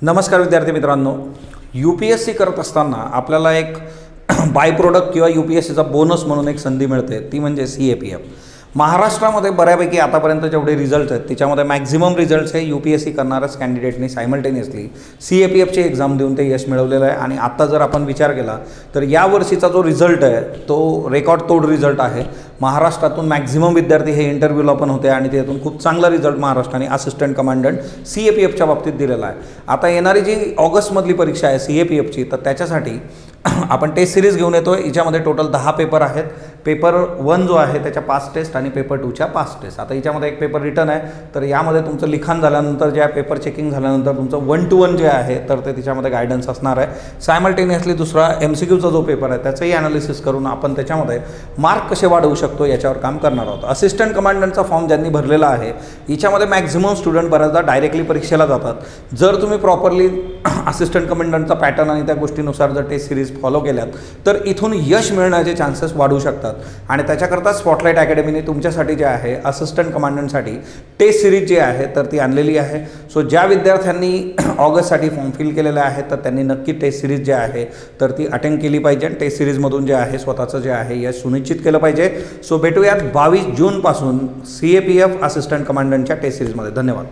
नमस्कार विद्यार्थी मित्रांनो, UPSC करत असताना आपल्याला एक बाय प्रोडक्ट किंवा UPSCचा बोनस म्हणून एक संधी मिळते, ती म्हणजे CAPF. महाराष्ट्रामध्ये बऱ्यापैकी आतापर्यंत जेवढे रिझल्ट आहेत त्याच्यामध्ये मॅक्झिमम रिझल्ट्स हे UPSC करणाऱ्याच कॅन्डिडेटनी सायमल्टेनियसली CAPFची एक्झाम देऊन ते यश मिळवलेलं आहे. आणि आता जर आपण विचार केला तर यावर्षीचा जो रिझल्ट आहे तो रेकॉर्ड तोड रिझल्ट आहे. महाराष्ट्रातून मॅक्झिमम विद्यार्थी हे इंटरव्ह्यूला पण होते आणि त्यातून खूप चांगला रिझल्ट महाराष्ट्राने असिस्टंट कमांडंट CAPFच्या बाबतीत दिलेला आहे. आता येणारी जी ऑगस्टमधली परीक्षा आहे CAPFची, तर त्याच्यासाठी आपण टेस्ट सिरीज घेऊन येतो आहे. याच्यामध्ये टोटल 10 पेपर आहेत. पेपर 1 जो आहे त्याच्या 5 टेस्ट आणि पेपर 2च्या 5 टेस्ट. आता याच्यामध्ये एक पेपर रिटर्न आहे, तर यामध्ये तुमचं लिखाण झाल्यानंतर जे पेपर चेकिंग झाल्यानंतर तुमचं 1 to 1 जे आहे तर ते त्याच्यामध्ये गायडन्स असणार आहे. सायमल्टेनियसली दुसरा MCQचा जो पेपर आहे त्याचंही ॲनालिसिस करून आपण त्याच्यामध्ये मार्क कसे वाढवू शकतो याच्यावर काम करणार आहोत. असिस्टंट कमांडंटचा फॉर्म ज्यांनी भरलेला आहे याच्यामध्ये मॅक्झिमम स्टुडंट बऱ्याचदा डायरेक्टली परीक्षेला जातात. जर तुम्ही प्रॉपरली असिस्टंट कमांडंटचा पॅटर्न आणि त्या गोष्टीनुसार जर टेस्ट सिरीज फॉलो केल्यात तर इथून यश मिळण्याचे चान्सेस वाढू शकतात. आणि त्याच्याकरता स्पॉटलाइट अकॅडमीने तुमच्यासाठी जे आहे असिस्टंट कमांडंटसाठी टेस्ट सिरीज जी आहे तर ती आणलेली आहे. सो ज्या विद्यार्थ्यांनी ऑगस्टसाठी फॉर्म फिल केलेला आहे तर त्यांनी नक्की टेस्ट सिरीज जे आहे तर ती अटेंड केली पाहिजे. टेस्ट सिरीजमधून जे आहे स्वतःचं जे आहे यश सुनिश्चित केलं पाहिजे. सो भेटूयात 22 जूनपासून CAPF असिस्टंट कमांडंटच्या टेस्ट सिरीजमध्ये. धन्यवाद.